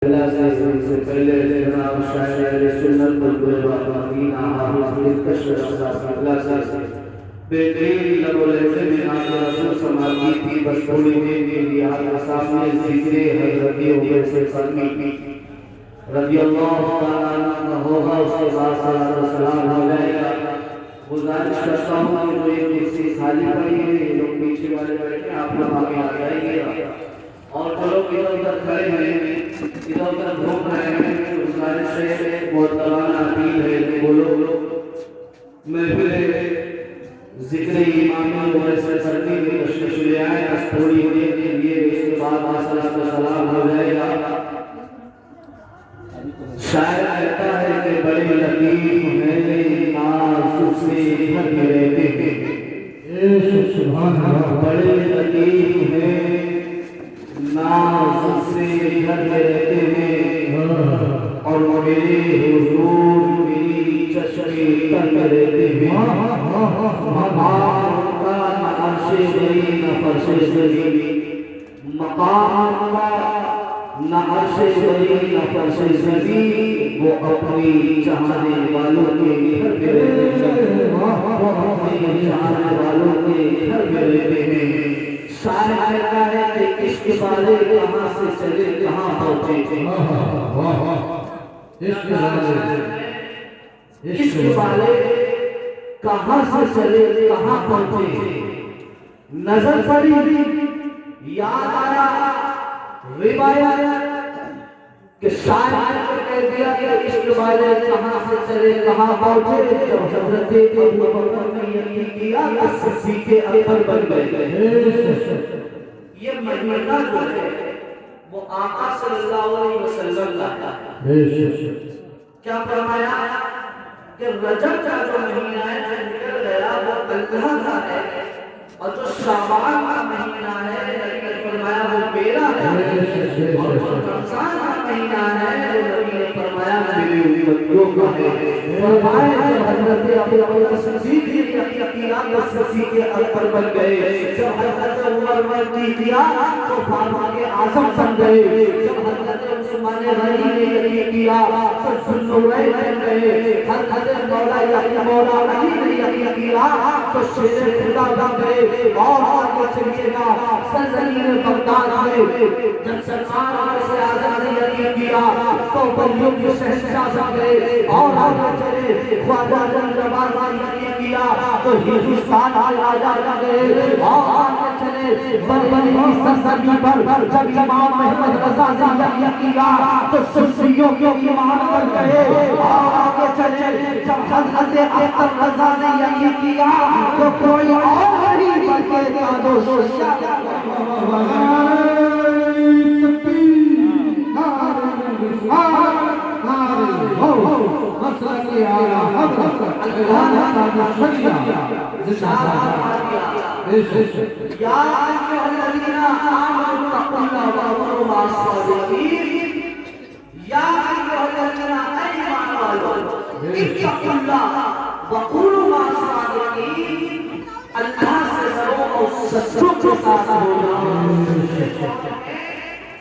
اللہ سے پہلے جناب شاعر اہل سنت بلبل باقین حافظ کشف اللہ سے بہترین لب و لہجے میں آپ رسول سماعتی تھی بس تھوڑی دیر کے لیے آپ کے سامنے ذکر حضرت عمر سے فرمی رضی اللہ تعالیٰ عنہ ہوگا اس کے بعد صلاۃ و سلام ہو جائے گا. گزارش کرتا ہوں کہ جو یہ کرسی خالی پڑی ہے یہ لوگ پیچھے والے بیٹھے آپ لوگ آگے آ جائیے گا اور جو لوگ ادھر ادھر کھڑے ہیں ادھر ادھر گھوم رہے ہیں گزارش ہے محترمانہ اپیل ہے کہ وہ لوگ محفل ذکر امام عمر سے کرنے کی تشریف لے آئے بس تھوڑی دیر کے لیے اس کے بعد صلاۃ و سلام ہو جائے گا. شاعر کہتا ہے کہ بڑے لطیف ہیں ناز سے گھر میں رہتے ہیں سبحان اللہ بڑے لطیف ہیں ناز سے گھر میں رہتے ہیں اور میرے حضور میری چشمے تر میں رہتے ہیں مقام کا نہ عرش زمین نہ فرش زمین مقام کا نہ عرش زمین نہ فرش زمین وہ اپنی چاہنے والوں کے گھر میں رہتے ہیں وہ اپنی چاہنے والوں کے گھر میں رہتے ہیں. شاعر کہتا ہے کہ عشق والے کہاں سے چلے کہاں پہنچے عشق والے کہاں سے چلے کہاں پہنچے. نظر پڑی یاد آیا روایت کہ شاعر نے کہہ دیا کہ عشق والے کہاں سے چلے کہاں پہنچے جب حضرت ابو بکر نے یقین کیا کہ صدیق اکبر بن گئے. یہ مہینہ جو ہے وہ آقا صلی اللہ علیہ وسلم کا ہے. کیا فرمایا کہ رجب کا جو مہینہ ہے جو نکل گیا وہ اللہ کا ہے اور جو شعبان کا مہینہ ہے نبی نے فرمایا وہ میرا ہے اور جو رمضان کا مہینہ ہے وہ نبی نے فرمایا میری امتیوں کا ہے. فرمایا جب حضرت ابو بکر صدیق نے کیا تو صدیق اکبر بن گئے. جب حضرت عمر نے کیا تو فاروق اعظم بن گئے. جب حضرت عثمان غنی نے کیا تو ذوالنورین بن گئے. حضرت مولا علی نے کیا تو شیر خدا بن گئے. اور آگے چلیے گا سرزمین بغداد میں جب سلمان علیہ اعظم نے یقین کیا تو بلیوں کے شہنشاہ بن گئے. اور آگے چلے خواجہ رنجباز نے یقین کیا تو ہندوستان کے راجا بن گئے. اور آگے چلے بربری کی سرزمین پر جب امام محمد رضا نے یقین کیا تو سنیوں کے امام بن گئے. اور آگے چلے جب حضرت اختر رضا نے یقین کیا تو کوئی اور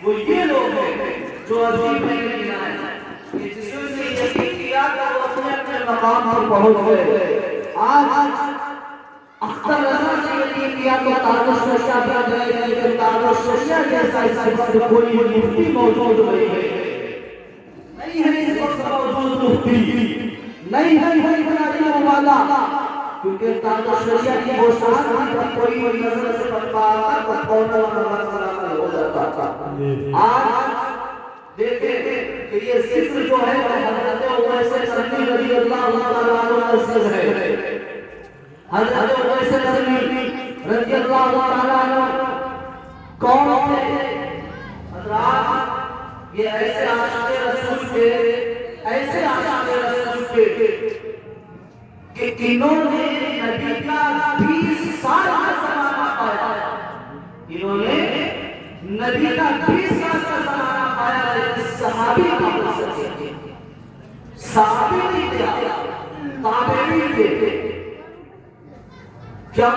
وہ یہ لوگ ہیں جو عظیم ہیں جسوں نے یقین کیا کہ وہ اپنے اپنے مقام پر پہنچ گئے. آج اختر رضا نے یقین کیا تو تاج الشریعہ بن گئے لیکن تاج الشریعہ جیسا اس وقت کوئی مفتی موجود نہیں ہے اس وقت موجود مفتی نہیں ہے بنانے والا کیونکہ تاج الشریعہ کی وہ شان کوئی نظر سے بنتا تھا کون ہو جاتا تھا. آج دیکھیں کہ یہ ذکر جو ہے حضرت اویس قرنی رضی اللہ تعالیٰ عنہ سے ہے. حضرت اویس قرنی رضی اللہ تعالیٰ عنہ کون تھے حضرات؟ یہ ایسے عاشق رسول تھے ایسے عاشق رسول تھے کہ انہوں نے نبی کا 20 سال کا زمانہ پایا. انہوں نے نبی کا 20 سال کا زمانہ پایا لیکن صحابی کا مسئلہ صحابی نہیں تھے تابعی تھے. کیا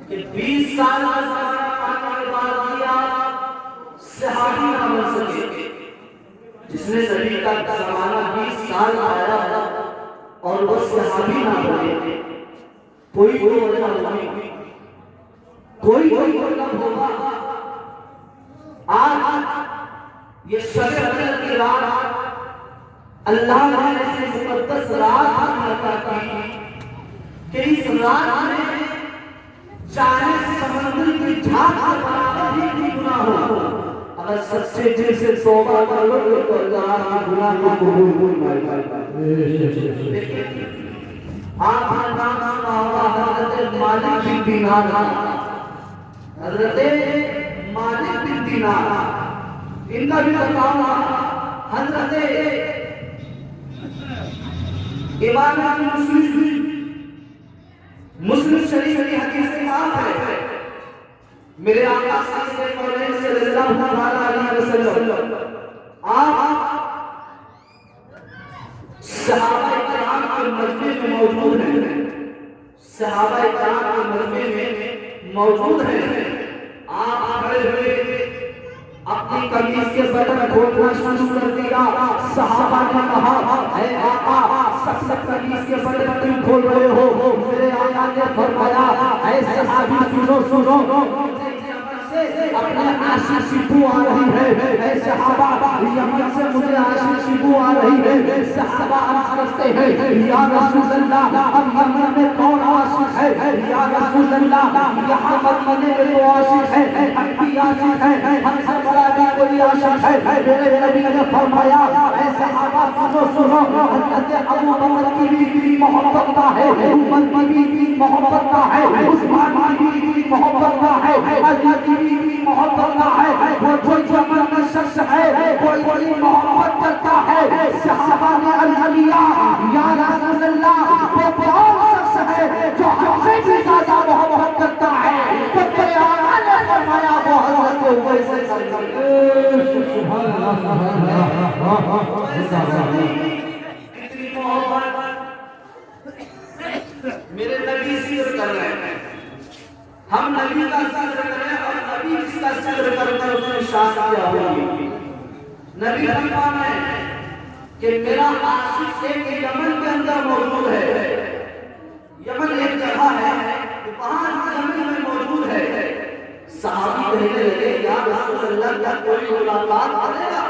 کہ 20 سال کا زمانہ پانے کے بعد کیا صحابی نہ بن سکے. جس نے نبی کا زمانہ 20 سال آیا اور وہ صحابی نہ بنے، کوئی وجہ ہوگی، کوئی مطلب ہوگا۔ آج یہ شب قدر کی رات اللہ نے ایسی مقدس رات عطا کی کہ اس رات میں چاہے سمندر کی جھاگ کے برابر بھی گناہ ہو، اگر سچے دل سے توبہ کر لو تو اللہ کی گناہ کو قبول فرمائے۔ لیکن آپ کا نام سنا ہوگا حضرت مالک بن دینار، حضرت مالک بن دینار، ان کا بھی بتاؤں گا۔ حضرت امام مسلم شریف کی حدیث کے بات ہے، میرے آقا صلی اللہ علیہ وسلم آپ صحابہ کرام کے مجمع میں موجود ہیں، صحابہ کرام کے مجمع میں موجود ہیں۔ آپ کھڑے ہوئے اپنی قمیص کے بٹن کھولنا شروع کر دیا۔ صحابہ نے کہا اے آقا سب قمیص کے بٹن کیوں کھول رہے ہو؟ میرے آقا نے فرمایا اے صحابی سنو سنو، اپنے عاشق کی بو آ رہی ہے۔ اے صحابہ یمن سے مجھے عاشق کی بو آ رہی ہے۔ صحابہ عرض کرتے ہیں یا رسول اللہ اب یمن میں کون عاشق ہے؟ یا رسول اللہ یہاں مدینے میں تو عاشق ہے، ہم بھی عاشق ہیں، ہم سے بڑا بھی کوئی عاشق ہے۔ میرے نبی نے فرمایا اے صحابہ سنو سنو، حضرت ابو بکر کی بیوی محبت کا ہے، عمر کی بیوی محبت کا ہے، عثمان کی بیوی محبت کا ہے، علی کی بیوی محبت کا ہے۔ وہ جو یمن میں شخص ہے کوئی محبت کرتا ہے۔ صحابہ نے عرض کیا یا رسول اللہ وہ کون شخص ہے جو ہم سے بھی زیادہ محبت کرتا ہے؟ تو میرے آقا نے فرمایا وہ حضرت اویس کتنی محبت میرے نبی ذکر کر رہے ہیں، ہم نبی کا ذکر کریں اور نبی جس کا ذکر کرتا ہے اس نے شان کیا ہوگی۔ نبی فرمان ہے کہ میرا عاشق ایک یمن کے اندر موجود ہے، یمن ایک جگہ ہے وہاں یمن میں موجود ہے۔ صحابی کہنے لگے یا رسول اللہ کیا کوئی ملاقات کرے گا؟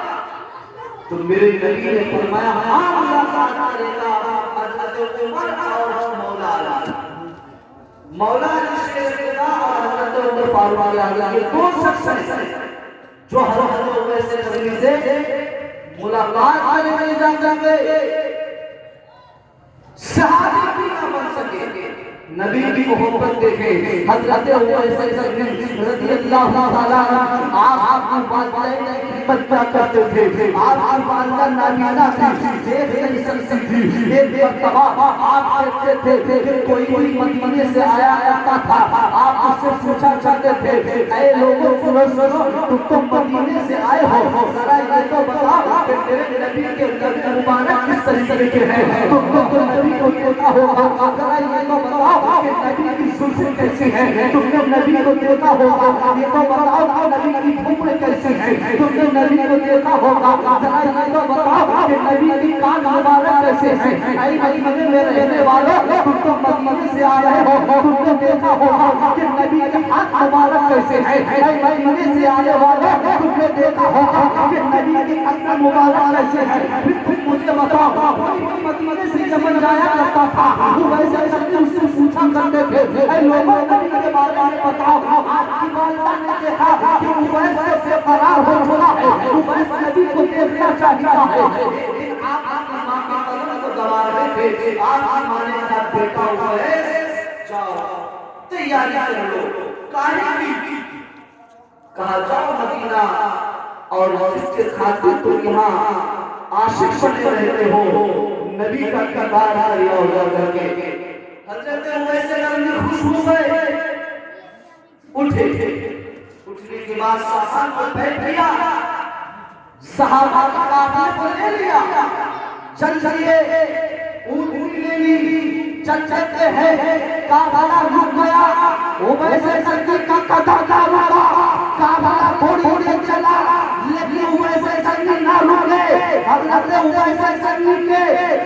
تو میرے نبی نے فرمایا ہاں ملاقات کرے گا حضرت عمر اور مولا علی، مولا علی سے ابتدا اور حضرت عمر فاروق اعظم، یہ دو شخص ہیں جو حضرت عمر سے نبی سے ملاقات کرنے میں جان گے۔ صحابی بھی نہ بن سکے، نبی کی محبت دیکھیں۔ حضرت عمر رضی اللہ تعالیٰ آپ کی والدہ بچہ کرتے تھے، آپ کی والدہ نابینا تھی، دیکھ نہیں سکتی تھی۔ ایک مرتبہ آپ کہتے تھے کہ کوئی مدینے سے آیا کرتا تھا، آپ اس سے پوچھا کرتے تھے اے لوگوں سنو سنو تم مدینے سے آئے ہو، ذرا یہ تو بتاؤ کہ میرے نبی کے مبارک کس طریقے کے ہیں؟ تم تو نبی کو دیکھا ہوگا، ذرا یہ تو بتاؤ کہ نبی کی سلسلے کیسی ہے؟ تم نے نبی کو دیکھا ہوگا، یہ تو بتاؤ نبی کی عمر کیسی ہے؟ تم نے نبی کو دیکھا ہوگا، ذرا یہ تو بتاؤ کہ نبی کی کان مبارک کیسے ہیں؟ اے مدینے میں رہنے والوں تم تو مدینے سے آ رہے ہو، تم نے دیکھا ہوگا کہ نبی کے ہاتھ مبارک کیسے ہیں؟ اے مدینے سے آنے والوں تم نے دیکھا ہوگا کہ نبی کے قدم مبارک کیسے ہیں؟ پھر تم مجھے بتاؤ کوئی مدینے سے یمن جایا کرتا تھا، وہ ویسے کرتے اس سے پوچھا کرتے تھے اے لوگوں نبی کے بارے میں بتاؤ، آپ کی والدہ نے دیکھا کہ اویس سے فرار ہو چکا ہے، اویس نبی کو دیکھنا چاہتا ہے۔ آپ کی ماں کی قدم کو دبا رہے تھے، آپ کی ماں نے کہا بیٹا اویس جاؤ تیاری کر لو، کہاں کی کہا جاؤ مدینہ اور جس کے خاطر تم یہاں عاشق بنے رہتے ہو نبی کا کردار کیا ہو کر کے۔ حضرت اویس کرم خوش ہو گئے، اٹھے، اٹھنے کے بعد صحابہ کو بیٹھ لیا، صحابہ کا قافلہ کو لے لیا، چل چلیے اونٹ لے لی، چل چلتے ہیں قافلہ رک گیا، اویس کرم کا قدم رکا، قافلہ تھوڑی چلا لیکن اویس کرم نہ رکے، ویسے کرنی کے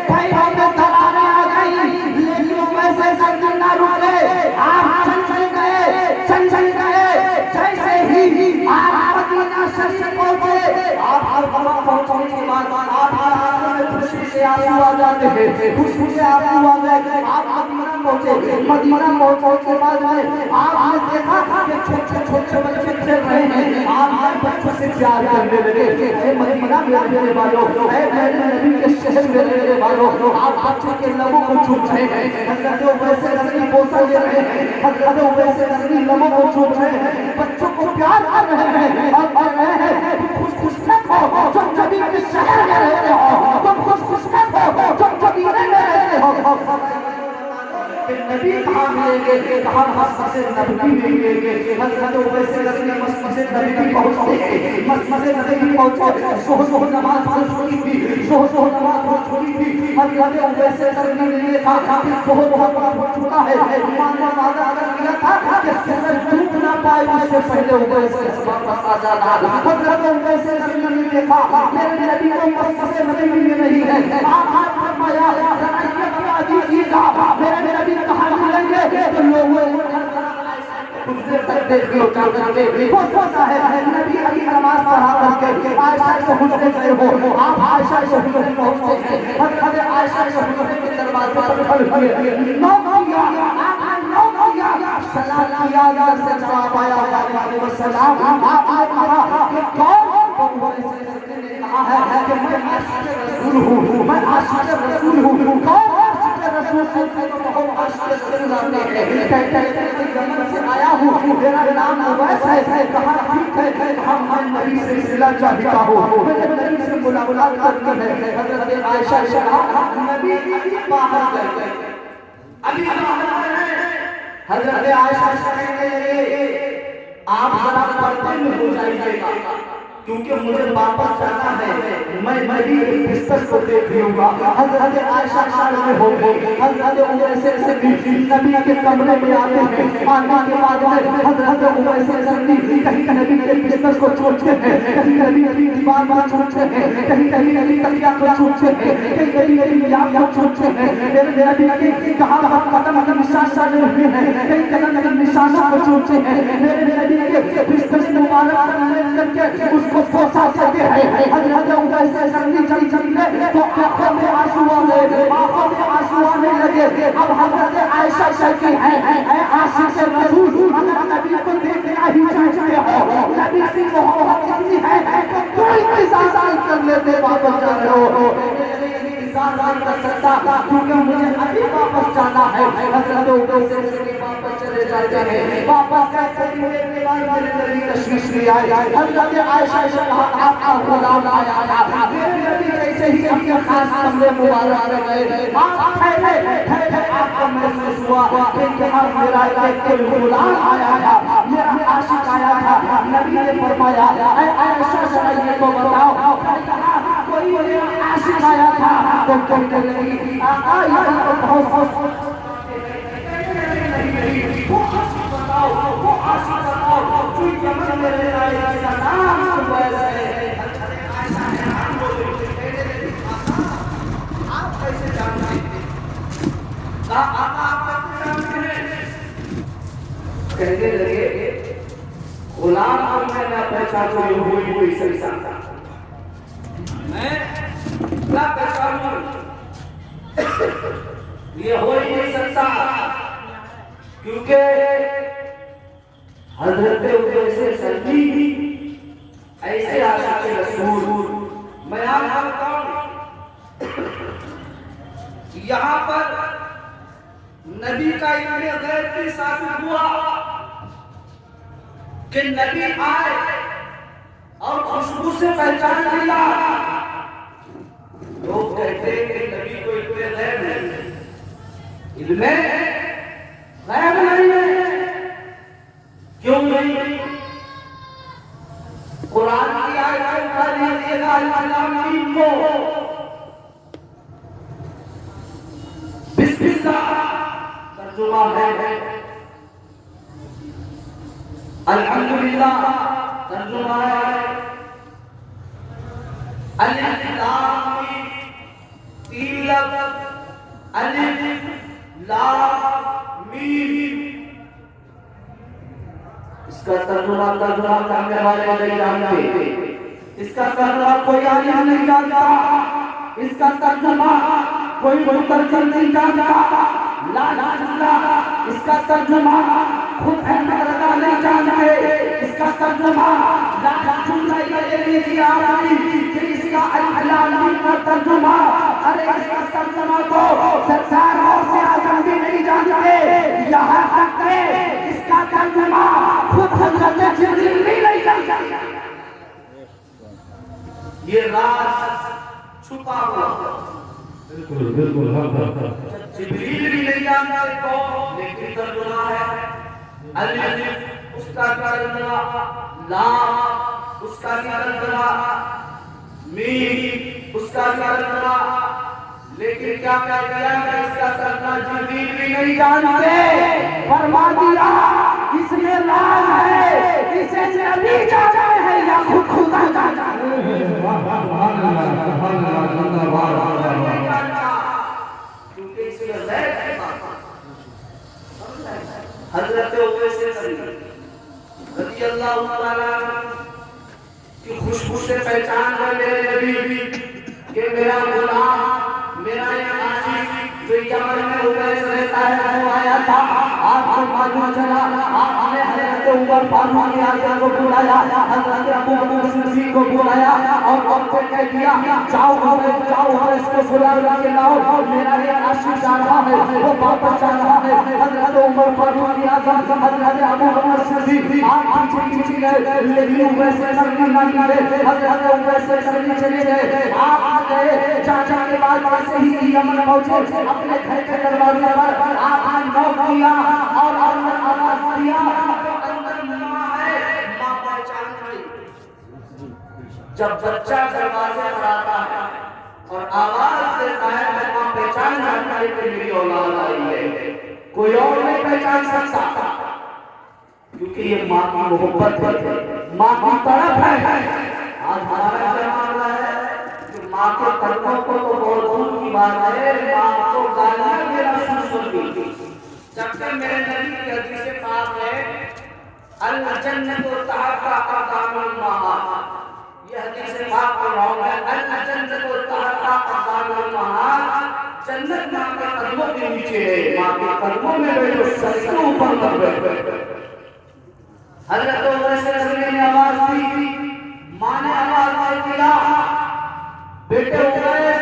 پیروں میں دراڑیں آ گئی، لیکن ویسے کرنی نہ رکے، آپ چل گئے جیسے ہی آپ مدینہ شریف پہنچے، آپ وہاں پہنچنے کے بعد آپ خوشی سے آنسو آ جاتے ہیں، خوشی سے آنسو آ گئے، آپ مدینہ پہنچے کے بعد آپ نے دیکھا کہ چھوٹے بچے کھیل رہے ہیں، آپ بچوں سے پیار کرنے لگے، اے مدینہ میرے والوں، اے میرے نبی کے شہر میرے والوں، آپ بچے کے لبوں کو چوم رہے ہیں، حضرت ویسے نبی بوسہ لے رہے ہیں، حضرت ویسے نبی لبوں کو چوم رہے ہیں، بچوں کو پیار کر رہے ہیں اور کہہ رہے ہیں خوش قسمت ہو جو نبی کے شہر میں رہتے ہو، تم خوش قسمت ہو جو مدینے میں رہتے ہو۔ نبی کہاں ملیں گے، کہاں مسجد نبی ملیں گے، حضرت ویسے نبی مسجد نبی پہنچتے ہیں، مسجد نبی پہنچے، ظہر نماز چھوڑی تھی، ظہر نماز چھوڑی تھی، حضرت ویسے نبی نے دیکھا کہ ظہر ہو چکا ہے، ایمان نے وعدہ کر دیا تھا کہ سورج ڈوب نہ پائے اس سے پہلے ویسے واپس آ جانا، حضرت ویسے نبی نے دیکھا میرے نبی کو مسجد نبی میں نہیں ہے، آپ فرمایا ذرا بتا دیجیے گا میرے نبی کہاں ملیں گے، تو لوگوں دیکھ لو خوش ہوتا ہے، نبی علی نماز پڑھا کر کے عائشہ کو حجرے گئے ہو، آپ عائشہ کو حجرے پہنچتے ہیں، حضرت عائشہ کو حجرے کے دروازے پر کھڑے ہوئے، نوک کیا، آپ نے نوک کیا، سلام کیا، اندر سے جواب آیا وعلیکم السلام، آپ نے کہا کہ کون؟ نے کہا ہے کہ میں عاشق رسول ہوں، میں عاشق رسول ہوں، کون عاشق رسول ہے؟ تو عاشق رسول آتے ہیں، کہتے ہیں کہ یمن سے آیا ہوں، میرا نام اویس ہے، کہا ٹھیک ہے، میں نبی سے ملنا چاہتا ہوں، مجھے نبی سے ملاقات کرنی ہے، حضرت عائشہ نے کہا نبی باہر گئے، ابھی باہر گئے، حضرت عائشہ سے کہنے لگے آپ ذرا پردے میں ہو جائیے گا کیونکہ مجھے واپس جانا ہے، میں نبی کے بستر کو دیکھ لوں گا، حضرت عائشہ شامل ہو گئی، حضرت ویسے نبی کے کمرے میں آتے ہیں، آنے کے بعد حضرت ویسے کہیں نبی کے بستر کو چھوڑتے ہیں، کہیں نبی کی دیوار کو چھوڑتے ہیں، کہیں نبی تکیہ کو چھوڑتے ہیں، کہیں نبی یاد کو چھوڑتے ہیں، میرے نبی کی کہاں قدم نشان ڈالے ہوئے ہیں، کئی قدم نشانوں کو چھوڑتے ہیں، میرے نبی کے بستر مبارک کر کے اس کو بوسہ دیتے ہیں، حضرت ویسے چلی تو آنکھوں میں آنسو آنے لگے، اب حضرت عائشہ کہتی ہے اے عاشق رسول اگر نبی کو دیکھنا ہی چاہتے ہو، نبی سے محبت اتنی ہے تو کوئی انتظار کر لیتے واپس جا رہے ہو، انتظار نہیں کر سکتا کیونکہ مجھے ابھی واپس جانا ہے، حضرت ویسے واپس چلے جاتے ہیں، واپس جاتے ہوئے میرے نبی تشریف لے آئے، حضرت عائشہ سے کہا آپ کا غلام آیا تھا، میرے نبی جیسے ہی اپنے خاص کمرے مبارک میں گئے، آپ ٹھہرے آپ کو محسوس ہوا کہ یہاں میرا ایک غلام آیا تھا، میرا عاشق آیا تھا، نبی نے فرمایا اے عائشہ ذرا یہ تو بتاؤ، کوئی میرا عاشق آیا تھا، تو کہنے لگی آقا یہ تو بہت وہ عاشق بتاؤ جو یمن میں رہتا ہے، اس کا نام اویس ہے، عائشہ نے حیران ہو گئی، کہنے لگی آقا آپ کیسے جانتے ہیں؟ آقا آپ کیسے جانتے ہیں؟ کہنے لگے غلام کو میں نہ پہچانوں یہ ہوئی سکتا، میں نہ پہچانوں یہ ہو ہی نہیں سکتا، کیونکہ حضرت ویسے سلمی ایسے عاشق رسول، میں آپ کو بتاؤں یہاں پر نبی کا علم غیب بھی ثابت ہوا کہ نبی آئے اور خوشبو سے پہچان لیا، لوگ کہتے ہیں کہ نبی کو علم غیب ہے، علم غیب نہیں ہے، کیوں نہیں؟ قرآن کی آیت اٹھا لیجیے گا العالمین کو، بسم اللہ ترجمہ ہے، الحمدللہ ترجمہ ہے، الف لام میم تین لفظ الف لام میم، اس کا ترجمہ کرنے والے نہیں جانتے، اس کا ترجمہ کوئی عالم نہیں جانتا، اس کا ترجمہ کوئی مترجم نہیں جانتا، لا اللہ، اس کا ترجمہ خود احمد رضا نہیں جانتے، اس کا ترجمہ لا اس کا العالمین کا ترجمہ، ارے اس کا ترجمہ تو سرکار غوث اعظم بھی نہیں جانتے، یہاں تک کہ اس کا ترجمہ خود حضرت جبریل بھی نہیں جانتے۔ یہ راز چھپا ہوا، بالکل جبریل بھی نہیں جانتا تو، لیکن ترجمہ ہے الف، اس کا ترجمہ لام، اس کا ترجمہ میم، اس کا ترجمہ، لیکن کیا کہہ دیا کہ اس کا ترجمہ جبریل بھی نہیں جانتے، فرما دیا اس میں راز ہے، اسے نبی جانتے ہیں یا خود خدا جانتا ہے۔ کیونکہ اس میں غیب ہے، حضرت اویس رضی اللہ تعالیٰ کی خوشبو سے پہچان کر میرے نبی کہ میرا غلام، میرا یہ عاشق جو یمن میں اویس رہتا ہے وہ آیا تھا، آپ کو معلوم چلا، آپ نے حضرت عمر فاروق اعظم کو بلایا، حضرت ابو بکر صدیق کو بلایا اور ان کو کہہ دیا جاؤ اس کو بلا کے لاؤ، میرا یہ عاشق جا رہا ہے، وہ واپس جا رہا ہے۔ حضرت عمر فاروق اعظم، حضرت ابو بکر صدیق آپ پیچھے گئے، لیکن اویس نہ گئے، حضرت اویس چلے گئے، آپ گئے، چاچا کے بعد ویسے ہی یمن پہنچے، اپنے گھر کے دروازے پر آپ نے نوک کیا اور آواز دیا، اندر ماں ہے، ماں پہچان گئی۔ جب بچہ دروازے پر آتا ہے اور آواز دیتا ہے تو ماں پہچان جاتا ہے کہ میری اولاد آئی ہے، کوئی اور نہیں پہچان سکتا، کیونکہ یہ ماں کی محبت ہے، ماں کی طرف ہے۔ آج ہمارا زمانہ ہے کہ ماں کے قدموں کو تو بہت دور کی بات ہے، ماں کو گالیاں دینا شروع کر دی۔ جبکہ میرے نبی کی حدیث پاک ہے الجنت تحت اقدام الامہات، یہ حدیث پاک پڑھ رہا ہوں میں، الجنت تحت اقدام الامہات، جنت ماں کے قدموں کے نیچے ہے، ماں کے قدموں میں بیٹھو، سر سے اوپر مت بیٹھو۔ حضرت اویس نے آواز دی، ماں نے آواز دیا، بیٹے اویس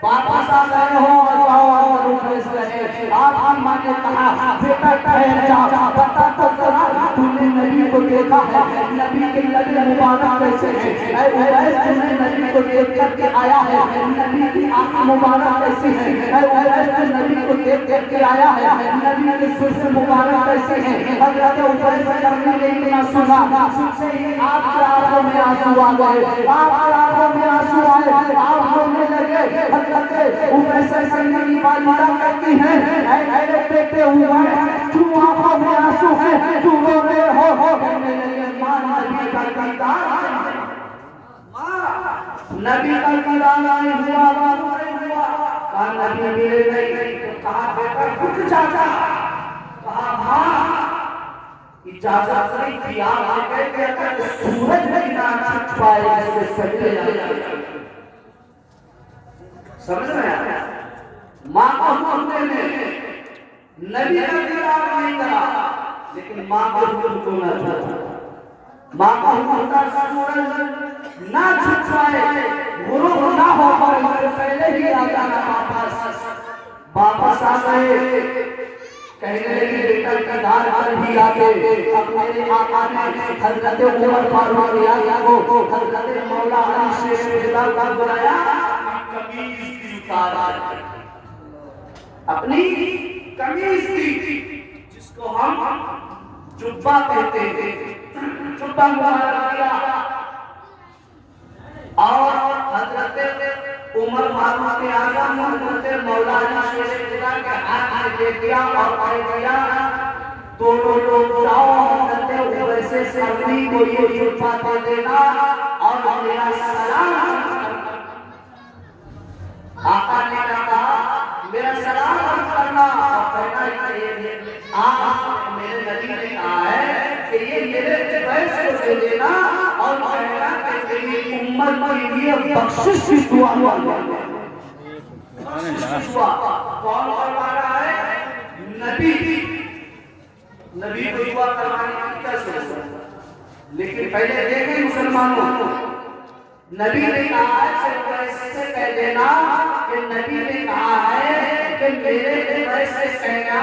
واپس آ گئے ہو، اور اویس رہے، آپ کی ماں نے کہا بیٹا ٹھہر جا، بتا تو ذرا تو نے نبی کو دیکھا ہے، نبی کے لبِ مبارک کیسے ہیں، اے اویس تو نے نبی کو دیکھ کر کے آیا ہے، نبی کی آنکھ مبارک کیسی ہیں، اے اویس تو نبی کو دیکھ کر کے آیا ہے، نبی کے سر مبارک کیسے ہیں۔ حضرت اویس کرنے کے لیے سنا، سن سے ہی آپ کے آنکھوں میں آنسو آ گئے، آپ کے آنکھوں میں آنسو آئے، آپ رونے لگے۔ حضرت اویس کرنے کی والدہ کہتی ہیں اے بیٹے اویس کیوں آنکھوں میں آنسو ہے، کیوں رو رہے ہو؟ کہنے لگے ماں نبی کا دیدار ہے، نبی کا دیدار نہیں ہوا، کہا نبی ملے نہیں، کہا بیٹا رک جا، کہا ماں اجازت نہیں دی، آپ نے کہہ دیا کہ سورج نہیں نہ چھپ پائے اس سے سجدے جائے۔ سمجھ رہے ہیں؟ ماں کا حکم دینے، نبی کا دیدار نہیں کرا، لیکن ماں کا حکم کو نہ چھوڑا، ماں کا حکم کا سورج نہ چھپ پائے، غروب نہ ہو پر اس سے پہلے ہی آ جانا واپس آ گئے۔ کہنے لگے بیٹا دیدار کر بھی آگے، اب میرے آقا نے حضرت عمر فاروق اعظم کو حضرت مولا علی شیر خدا کا بلایا، قمیض کی اتارا، اپنی قمیض کی، جس کو ہم جبہ کہتے ہیں، جبہ مبارک کیا، اور حضرت عمر فاروق اعظم حضرت مولا علی شیر خدا کے ہاتھ میں دے دیا اور کہہ دیا دونوں لوگ جاؤ، حضرت اویس قرنی کو یہ جبہ دے دینا اور میرا سلام۔ آقا دے دینا اور کہنا کہ میری امت کے لیے بخشش کی دعا کرنا۔ کون کروا رہا ہے؟ نبی۔ نبی کو دعا کروانے کی کیا ضرورت ہے؟ لیکن پہلے دیکھیں مسلمانوں، نبی نے کہا ہے سے کہہ دینا کہ نبی نے کہا ہے کہ میرے لیے سے کہنا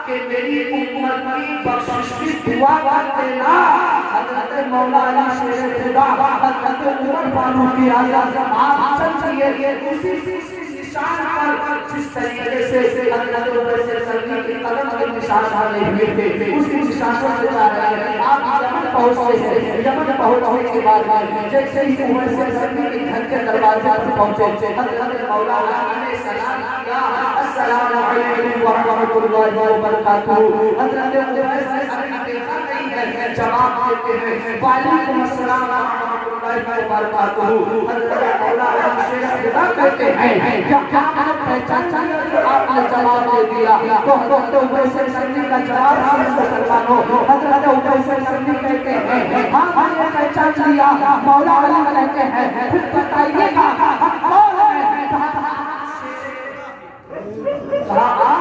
کہ میری امت کی بخشش کی دعا کر دینا۔ حضرت مولا علی شیر خدا، حضرت عمر فاروق اعظم آپ چلیے اسی نشان پر جس طریقے سے حضرت عمر سے سلمی کے قدم کے نشان ڈالے ہوئے تھے اسی نشان سے جا رہے ہیں۔ آپ یمن پہنچتے ہیں، یمن پہنچنے کے بعد جیسے ہی عمر سے سلمی کے گھر کے دروازے پر پہنچے، حضرت مولا علیہ السلام کیا السلام علیکم ورحمۃ اللہ وبرکاتہ۔ حضرت عمر سے سلمی دیکھا نہیں ہے، جواب دیتے ہیں وعلیکم السلام ورحمۃ اللہ وبرکاتہ۔ حضرت مولا علیہ السلام کہتے ہیں کیا آپ پہچان چاہیے؟ آپ نے جواب دے دیا تو حضرت عمر سے سلمی کا جواب مسلمانوں، حضرت عمر سے سلمی کہتے ہیں ہاں ہم نے پہچان لیا۔ مولا علی کہتے ہیں پھر بتائیے گا کون ہے؟ کہا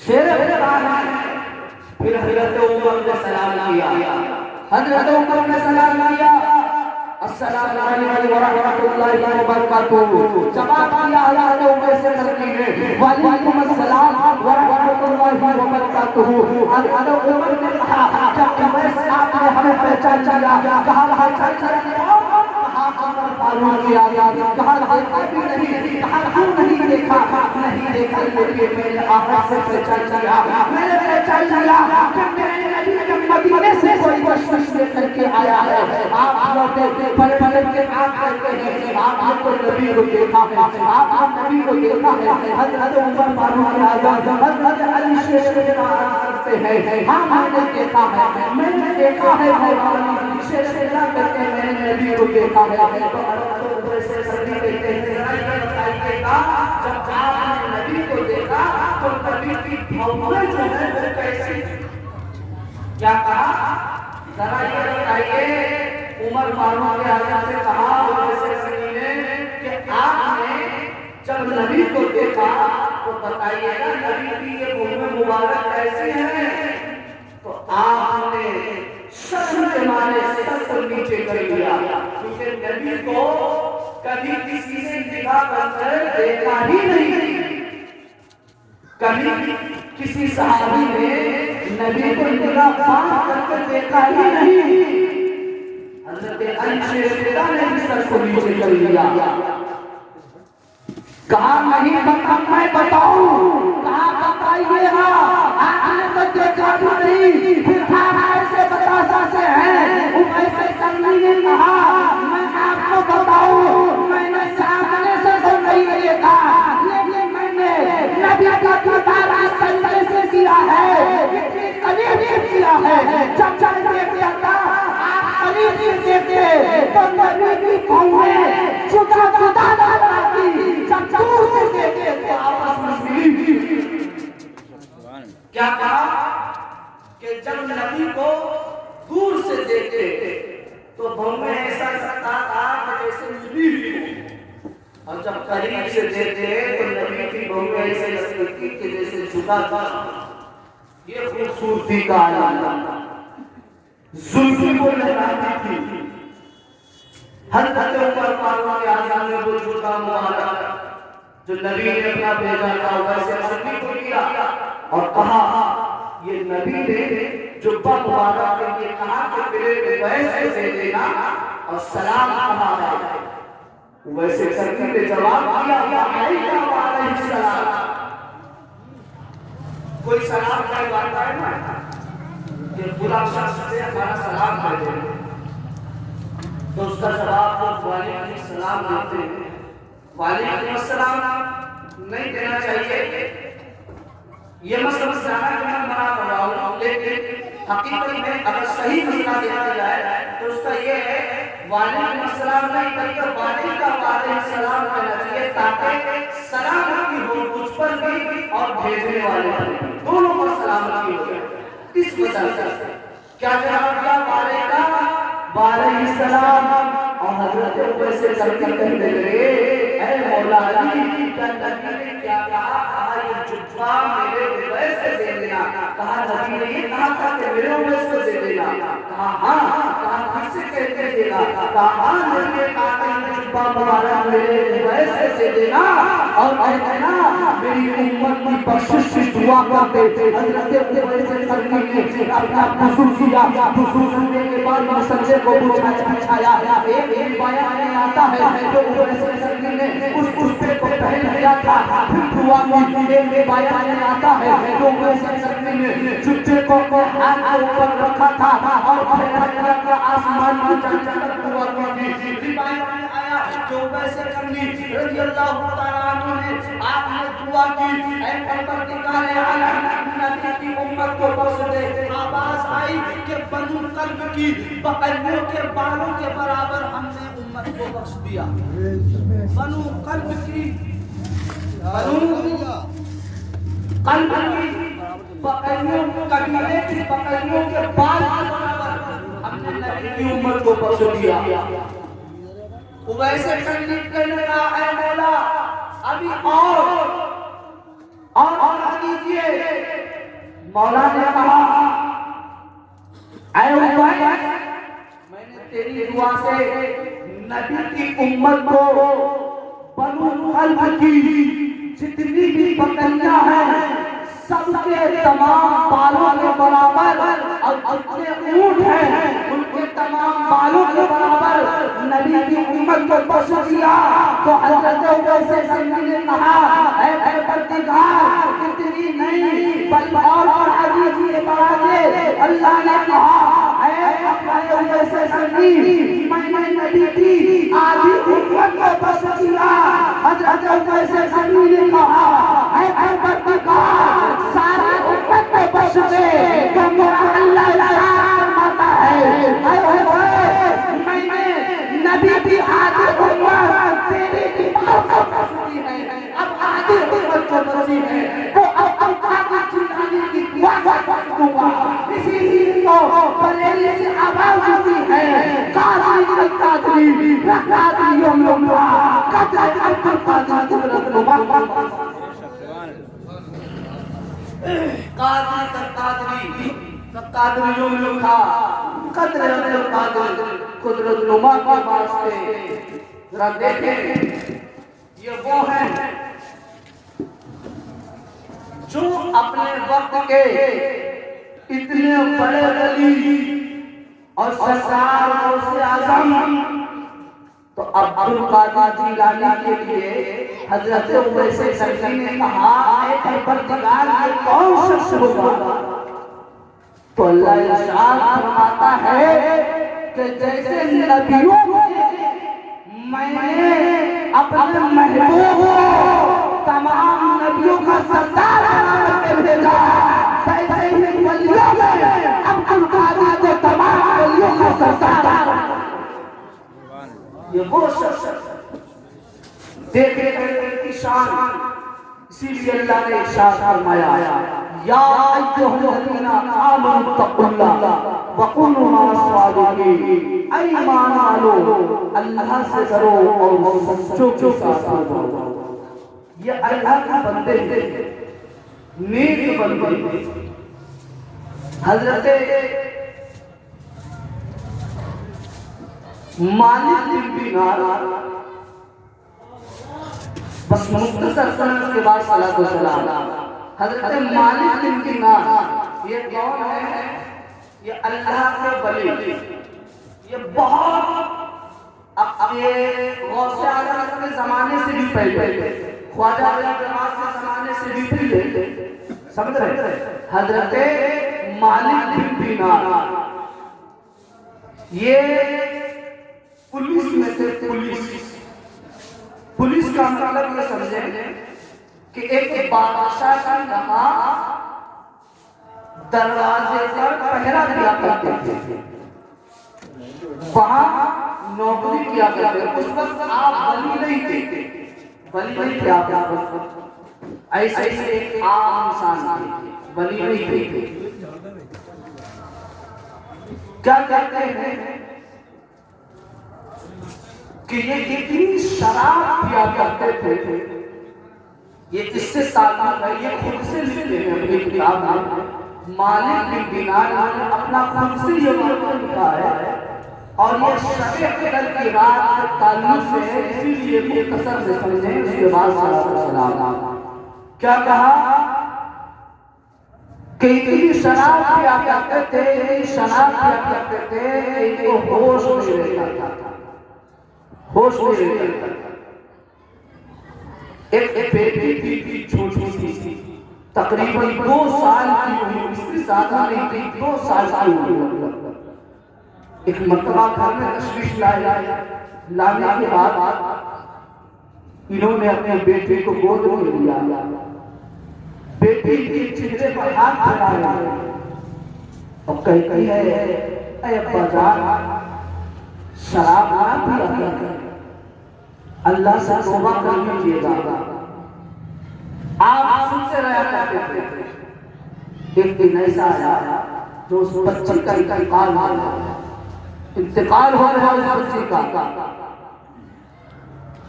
شیر خدا ہے۔ پھر حضرت عمر نے سلام کیا، حضرت عمر نے سلام کیا السلام علیکم ورحمۃ اللہ وبرکاتہ۔ جواب دیا حضرت عمر سے سلمی نے وعلیکم السلام ورحمۃ اللہ وبرکاتہ۔ حضرت عمر نے کہا کیا عمر سے آپ نے ہمیں پہچان لیا؟ کہا پہچان لیا، عمر فاروق اعظم کہا دیکھا بھی نہیں، کہا کیوں نہیں دیکھا؟ نہیں دیکھا لیکن میں نے آہت سے پہچان لیا، میں نے پہچان لیا کہ میرے نبی جب مدینے سے کوئی بخشش لے کر کے آیا ہے۔ آپ لوٹے پڑھ پڑھ کے آپ کہتے ہیں آپ نے تو نبی کو دیکھا ہے، آپ نے نبی کو دیکھا ہے۔ حضرت عمر فاروق اعظم حضرت علی شیر خدا کرتے ہیں ہاں میں نے دیکھا ہے، میں نے دیکھا ہے۔ مولا علی شیر خدا کہتے ہیں میں نے نبی کو دیکھا ہے۔ تو حضرت عمر سے سلمی کہتے ہیں ذرا یہ بتائیے گا جب آپ نے نبی کو دیکھا تو نبی کی بھویں جو ہے وہ کیسی کیا کہا؟ ذرا یہ بتائیے۔ عمر فاروق اعظم سے کہا عمر سے سلمی نے کہ آپ نے جب نبی کو دیکھا تو بتائیے گا نبی کی یہ بھویں مبارک کیسی ہیں؟ تو آپ نے شرم کے مارے سر کو نیچے کر لیا، کیونکہ نبی کو کبھی کسی نے نگاہ کر دیکھا ہی نہیں، کبھی کسی صحابی نے نبی کو نگاہ کر کے دیکھا ہی نہیں۔ حضرت علی شیر خدا نے بھی سر کو نیچے کر لیا، کہا نہیں بتا میں بتاؤں، کہا بتائیے آپ نے تو دیکھا بھی نہیں، پھر آپ ایسے بتا سکتے ہیں؟ عمر سے سلمی نے کہا میں آپ کو بتاؤں میں نے سامنے سے تو نہیں دیکھا لیکن میں نے نبی کا دیدار اس طریقے سے کیا ہے، اتنی قریب سے کیا ہے۔ جب جب دیکھتا تھا آپ قریب سے دیکھتے تو نبی کی بھویں جدا جدا لگتی، جب دور سے دیکھتے تو آپس میں ملی۔ کیا کہا کہ جب نبی کو دور سے دیکھتے تو بھویں ایسا لگتا تھا کہ جیسے ملی ہو، اور جب قریب سے دیکھتے تو نبی کی بھویں ایسے لگتی تھی کہ جیسے جدا تھا۔ یہ خوبصورتی کا عالم زلفی کو لہراتی تھی۔ حضرت عمر فاروق اعظم نے وہ جوتا مبارک جو نبی نے اپنا بھیجا تھا ویسے سلمی کو لیا اور کہا یہ نبی نے جوتا مبارک کے لیے کہا کہ میرے ویسے دے دینا اور سلام کہا ہے، ویسے سلمی نے جواب دیا علیہ السلام۔ کوئی سلام کرواتا ہے نا کہ بلا شخص سے ہمارا سلام کر دے تو اس کا جواب وعلیکم السلام دیتے ہیں۔ وعلیکم السلام نہیں دینا چاہیے، یہ مسئلہ جانا کہ میں منع کر رہا ہوں، لیکن حقیقت میں اگر صحیح مسئلہ دیکھا جائے تو اس کا یہ ہے وعلیکم السلام نہیں بلکہ وعلیکم السلام کہنا چاہیے تاکہ سلام کی ہو مجھ پر بھی اور بھیجنے والے پر دونوں پر سلام کی ہو جائے۔ اس وجہ سے کیا جواب دیا؟ وعلیکم السلام. اور حضرت اویس کرنی کہنے لگے اے مولا علی کیا نبی نے کیا کہا؟ کہا یہ جبہ میرے اویس کو دے دینا. کہا نبی نے یہ کہا تھا کہ میرے اویس کو دے دینا. کہا ہاں. کہا کس سے کہتے دے گا؟ کہا ہاں نبی نے کہا کہ یہ جبہ مبارک میرے اویس کو دے دینا اور کہنا میری امت کی بخشش کی دعا کرتے. حضرت اویس کرنی نے اپنا وضو کیا. وضو کرنے کے بعد مسجد کو بچھایا. ایک روایت میں آتا ہے جو اویس کرنی نے اس کتے کو پہن لیا تھا پھر دعا کی. ایک روایت میں آتا ہے جو اویس کرنی نے جوتے کو ہاتھ کے اوپر رکھا تھا اور پھر آسمان کی طرف دعا کی. روایت میں آیا جو اویس کرنی رضی اللہ تعالیٰ عنہ نے آپ نے دعا کی اے پروردگار عالم نبی کی امت کو بخش دے. آواز آئی کہ بنو قلب کی بقریوں کے بالوں کے برابر ہم نے امت کو بخش دیا. بنو قلب کی بقریوں قبیلے کی بقریوں کے بال کے برابر ہم نے نبی کی امت کو بخش دیا. اویس کرنی کہنے لگا اے مولا ابھی اور دیجیے. مولا نے کہا اے اویس میں نے تیری دعا سے نبی کی امت کو بنو قلب کی جتنی بھی بکریاں ہیں سب کے تمام بالوں کے برابر اور جتنے اونٹ ہیں ان کے تمام بالوں کے برابر نبی کی امت کو بخش دیا. تو حضرت اویس کرنی نے کہا اے پروردگار اتنی نہیں بلکہ اور بڑھا دیجیے. اللہ نے کہا اے اویس کرنی میں نے نبی کی آدھی امت کو بخش دیا. حضرت اویس کرنی نے کہا اے پروردگار سارا امت کو بخش دے تو میرا اللہ فرماتا ہے میں نے نبی کی آدھی امت تیری دیوار کو بخش دی ہے. اب آدھی امت کو بخشی ہے تو اب آدھی چلانے کی دعا کو بخش دوں گا. اسی لیے تو بریلی سے آواز ہوتی ہے قاضی القادری رکعت یوم لمعہ قدر عبد القادر قدرت نما. قادری یوم لکھا قدر عبد القادر قدرت نما کے واسطے. ذرا دیکھیں یہ وہ ہیں جو اپنے وقت کے اتنے بڑے ولی اور سرکار غوث اعظم تو عبد القادر جیلانی کے لیے حضرت اویس کرنی نے کہا اے پروردگار یہ کون شخص ہوگا؟ تو اللہ ارشاد فرماتا ہے کہ جیسے نبیوں میں نے اپنے محبوب کو تمام نبیوں کا سردار بنا کر بھیجا ویسے ہی ولیوں میں عبد القادر کو تمام ولیوں کا سردار. یہ وہ شخص دیکھے کی شان. اسی لیے اللہ نے ارشاد فرمایا یا ایھا الذین آمنوا اتقوا اللہ وکونوا مع الصادقین. اے ایمان والو اللہ سے ڈرو اور سچوں کے ساتھ رہو. یہ اللہ کے بندے ہیں نیک بندے. حضرت مالک بن دینار بس مختصر سنت کے بعد صلاۃ و سلام. حضرت مالک بن دینار یہ کون ہے؟ یہ اللہ کے ولی. یہ بہت اب یہ غوث اعظم کے زمانے سے بھی پہلے خواجہ عبد الناصر کے زمانے سے بھی پہلے سمجھ رہے حضرت مالک بن دینار یہ پولیس میں سے پولیس کا مطلب یہ سمجھیں کہ ایک بادشاہ کا یہاں دروازے پر پہرا دیا کرتے تھے. وہاں نوکری کیا کرتے تھے. اس وقت آپ ولی نہیں تھے. ولی نہیں تھے آپ ایسے ہی ایک عام انسان تھے. ولی نہیں تھے. کیا کہتے ہیں کہ یہ اتنی شراب پیا کرتے تھے، یہ اس سے تعلق ہے، یہ خود سے لکھتے ہیں اپنی کتاب میں، مالک بن دینار نے اپنا خود سے یہ واقعہ لکھا ہے، اور یہ شب قدر کی رات کے تعلق سے ہے، اسی لیے مختصر سے سمجھیں۔ اس کے بعد صلی اللہ علیہ وسلم کیا کہا کہ اتنی شراب پیا کرتے تھے، اتنی شراب پیا کرتے تھے کہ ان کو ہوش نہیں رہتا تھا، ہوش نہیں رہتا تھا۔ ایک بیٹی تھی چھوٹی سی، تقریباً 2 سال کی عمر، اس سے زیادہ نہیں تھی، 2 سال کی عمر۔ ایک مرتبہ گھر میں تشریف لانے کے بعد انہوں نے اپنے بیٹے کو گود میں لیا، بیٹی کے چہرے پر ہاتھ پھیلایا اور کہتی ہے، اے ابا جان، شراب نہ پیا کر، اللہ سے توبہ کر لیجیے گا۔ آپ سنتے رہا کرتے تھے۔ ایک دن ایسا آیا جو اس بچی کا انتقال ہو رہا ہے، اس بچی کا۔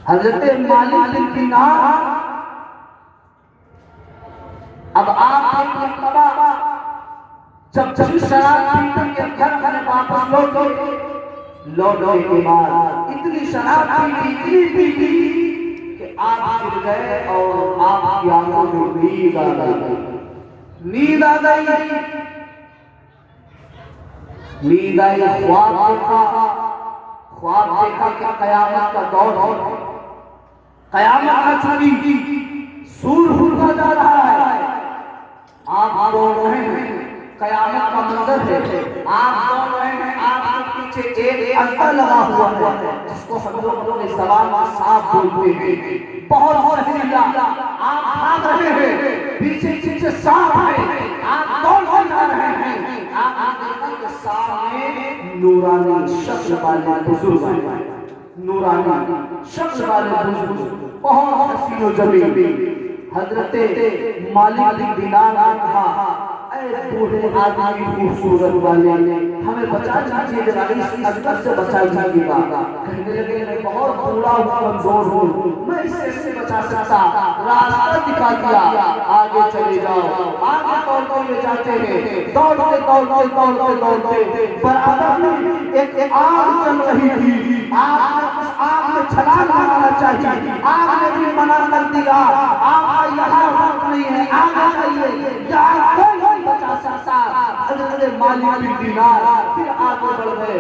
حضرت مالک بن دینار اب آپ ایک مرتبہ جب شراب پی کے گھر میں واپس لوٹنے کے بعد اتنی شراب پی کہ آپ گر گئے اور آپ کی آنکھوں میں نیند آ گئی، نیند آ گئی، نیند آئی۔ خواب دیکھا کہ قیامت کا دور ہے، قیامت آ چکی، سور ہوتا جا رہا ہے، آپ دوڑ رہے ہیں، قیامت کا منظر ہے، آپ دوڑ رہے ہیں، آپ کے پیچھے ایک عصا لگا ہوا ہے جس کو ہم لوگ اپنے زبان میں سانپ بولتے ہیں، بہت زہریلا، آپ بھاگ رہے ہیں، پیچھے سانپ ہے، آپ دوڑ جا رہے ہیں، آپ دیکھتے کہ سامنے نورانی شکل والے بزرگ ہیں، نورانی شکل والے بزرگ، بہت حسین و جمیل۔ حضرت مالک بن دینار نے کہا، اے بوڑھے آدمی خوبصورت والے، ہمیں بچا لیجیے ذرا، اس اذیت سے بچا لیجیے گا۔ کہنے لگے، میں بہت بوڑھا ہوں، کمزور ہوں، میں اسے نہیں بچا سکتا، راستہ دکھا دیا، آگے چلے جاؤ۔ آگے دوڑتے ہوئے جاتے ہیں، دوڑتے برابر میں ایک آگ چل رہی تھی، آپ اس آگ میں چھلانگ لگانا چاہیے، آگ نے بھی منع کر دیا، آپ یہاں وقت نہیں ہے، آگے چلیے، یہاں کوئی نہیں بچا سکتا۔ حضرت مالک بن دینار پھر آگے بڑھ گئے۔